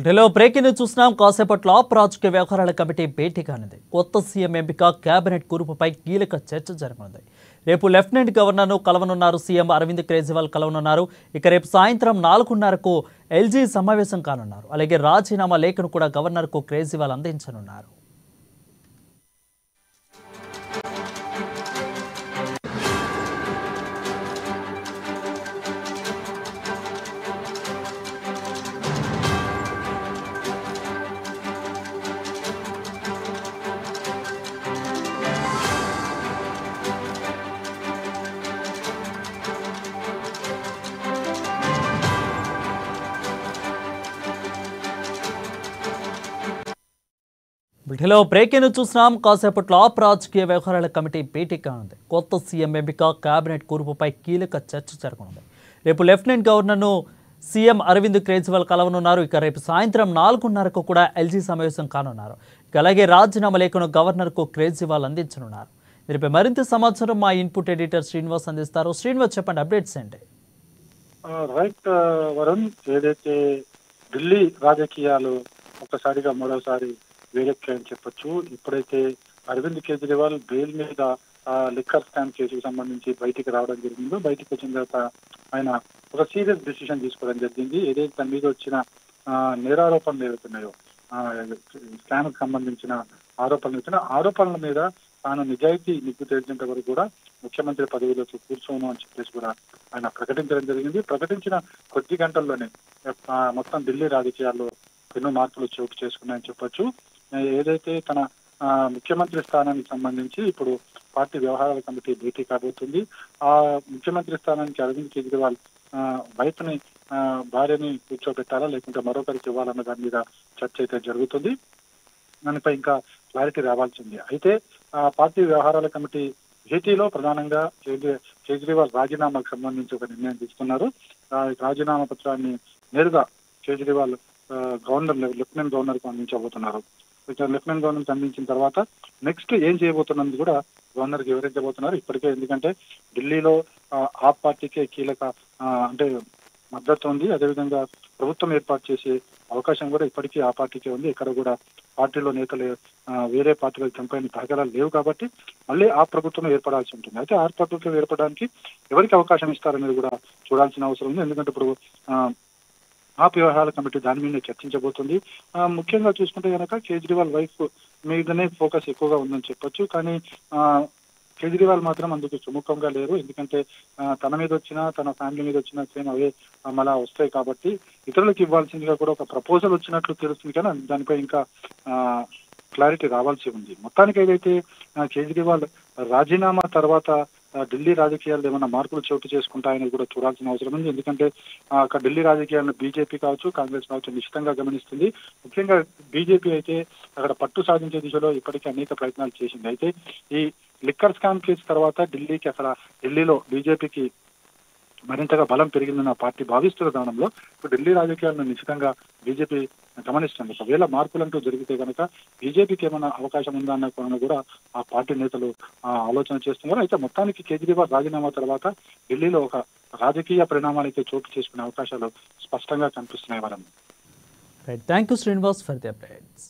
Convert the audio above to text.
ఢిల్లీలో breaking news చూస్తున్నాం. కాసేపట్లో ఆప్ రాజకీయ వ్యవహారాల కమిటీ భేటీ కానుంది. కొత్త సీఎం ఎంపిక, కేబినెట్ కూర్పుపై కీలక చర్చ జరగనుంది. రేపు లెఫ్టినెంట్ గవర్నర్ను కలవనున్నారు. సీఎం అరవింద్ కేజ్రీవాల్ కలవనున్నారు. ఇక రేపు సాయంత్రం 4:30కు ఎల్జీ సమావేశం కానున్నారు. అలాగే రాజీనామా లేఖను కూడా గవర్నర్కు కేజ్రీవాల్ అందించనున్నారు. ఢిల్లీలో బ్రేకింగ్ న్యూస్ చూస్తున్నాం. కాసేపట్లో ఆప్ రాజకీయ వ్యవహారాల కమిటీ భేటీ కానుంది. కొత్త సీఎం ఎంపిక, కేబినెట్ కూర్పుపై కీలక చర్చ జరగనుంది. రేపు లెఫ్టినెంట్ గవర్నర్ను సీఎం అరవింద్ కేజ్రీవాల్ కలవనున్నారు. ఇక రేపు సాయంత్రం 4:30కు కూడా ఎల్జీ సమావేశం కానున్నారు. ఇక అలాగే రాజీనామా లేఖను గవర్నర్కు కేజ్రీవాల్ అందించనున్నారు. దీనిపై మరింత సమాచారం మా ఇన్పుట్ ఎడిటర్ శ్రీనివాస్ అందిస్తారు. శ్రీనివాస్, చెప్పండి, అప్డేట్స్ ఏంటి? రైట్ వరుణ్, ఏదైతే ఢిల్లీ రాజకీయాలు ఒక్కసారిగా మరోసారి వేడెక్కాయని చెప్పొచ్చు. ఇప్పుడైతే అరవింద్ కేజ్రీవాల్ బెయిల్ మీద లిక్కర్ స్కామ్ కేసుకు సంబంధించి బయటికి రావడం జరిగిందో, బయటికి వచ్చిన తర్వాత ఆయన ఒక సీరియస్ డిసిషన్ తీసుకోవడం జరిగింది. ఏదైతే తన మీద వచ్చిన నేరారోపణలు ఏవైతున్నాయో, స్కామ్ కు సంబంధించిన ఆరోపణల మీద తాను నిగ్గు తేల్చేంత వరకు కూడా ముఖ్యమంత్రి పదవిలోకి కూర్చోను అని చెప్పేసి కూడా ఆయన ప్రకటించడం జరిగింది. ప్రకటించిన కొద్ది గంటల్లోనే మొత్తం ఢిల్లీ రాజకీయాల్లో ఎన్నో మార్పులు చోటు చేసుకున్నాయని చెప్పొచ్చు. ఏదైతే తన ముఖ్యమంత్రి స్థానానికి సంబంధించి ఇప్పుడు పార్టీ వ్యవహారాల కమిటీ భేటీ కాబోతుంది. ఆ ముఖ్యమంత్రి స్థానానికి అరవింద్ కేజ్రీవాల్ వైఫ్ని, భార్యని కూర్చోబెట్టాలా లేకుంటే మరొకరికి ఇవ్వాలన్న దాని మీద చర్చ అయితే జరుగుతుంది. దానిపై ఇంకా క్లారిటీ రావాల్సింది. అయితే ఆ పార్టీ వ్యవహారాల కమిటీ భేటీలో ప్రధానంగా కేజ్రీవాల్ రాజీనామాకు సంబంధించి ఒక నిర్ణయం తీసుకున్నారు. రాజీనామా పత్రాన్ని నేరుగా కేజ్రీవాల్ లెఫ్టినెంట్ గవర్నర్ కు అందించబోతున్నారు. లెఫ్టినెంట్ గవర్నర్ అందించిన తర్వాత నెక్స్ట్ ఏం చేయబోతున్నది కూడా గవర్నర్ కి వివరించబోతున్నారు. ఇప్పటికే ఎందుకంటే ఢిల్లీలో ఆప్ పార్టీకే కీలక అంటే మద్దతు ఉంది. అదేవిధంగా ప్రభుత్వం ఏర్పాటు చేసే అవకాశం కూడా ఇప్పటికీ ఆ పార్టీకే ఉంది. ఇక్కడ కూడా పార్టీలో నేతలు వేరే పార్టీలకు చంపైన దాఖలాలు లేవు కాబట్టి మళ్ళీ ఆ ప్రభుత్వం ఏర్పడాల్సి ఉంటుంది. అయితే ఆ ప్రభుత్వం ఏర్పడడానికి ఎవరికి అవకాశం ఇస్తారనేది కూడా చూడాల్సిన అవసరం ఉంది. ఎందుకంటే ఇప్పుడు ఆప్ వ్యవహారాల కమిటీ దాని మీద చర్చించబోతుంది. ముఖ్యంగా చూసుకుంటే కనుక కేజ్రీవాల్ వైఫ్ మీదనే ఫోకస్ ఎక్కువగా ఉందని చెప్పొచ్చు. కానీ కేజ్రీవాల్ మాత్రం అందుకు సుముఖంగా లేరు. ఎందుకంటే తన మీద వచ్చినా తన ఫ్యామిలీ మీద వచ్చినా సేమ్ అవే మళ్ళా వస్తాయి కాబట్టి ఇతరులకు ఇవ్వాల్సిందిగా కూడా ఒక ప్రపోజల్ వచ్చినట్లు తెలుస్తుంది. కానీ దానిపై ఇంకా క్లారిటీ రావాల్సి ఉంది. మొత్తానికి ఏదైతే కేజ్రీవాల్ రాజీనామా తర్వాత ఢిల్లీ రాజకీయాల్లో ఏమైనా మార్పులు చోటు చేసుకుంటాయని కూడా చూడాల్సిన అవసరం ఉంది. ఎందుకంటే అక్కడ ఢిల్లీ రాజకీయాలను బీజేపీ కావచ్చు, కాంగ్రెస్ కావచ్చు నిశ్చితంగా గమనిస్తుంది. ముఖ్యంగా బీజేపీ అయితే అక్కడ పట్టు సాధించే దిశలో ఇప్పటికీ అనేక ప్రయత్నాలు చేసింది. అయితే ఈ లిక్కర్ స్కామ్ కేసు తర్వాత ఢిల్లీలో బీజేపీకి మరింతగా బలం పెరిగిందన్న పార్టీ భావిస్తున్న తరుణంలో ఇప్పుడు ఢిల్లీ రాజకీయాలను నిశ్చితంగా బీజేపీ గమనిస్తుంది. ఒకవేళ మార్పులంటూ జరిగితే కనుక బీజేపీకి ఏమైనా అవకాశం ఉందా అన్న కోణంలో కూడా ఆ పార్టీ నేతలు ఆలోచన చేస్తున్నారు. అయితే మొత్తానికి కేజ్రీవాల్ రాజీనామా తర్వాత ఢిల్లీలో ఒక రాజకీయ పరిణామాలైతే చోటు చేసుకునే అవకాశాలు స్పష్టంగా కనిపిస్తున్నాయి. Thank you Srinivas for the updates.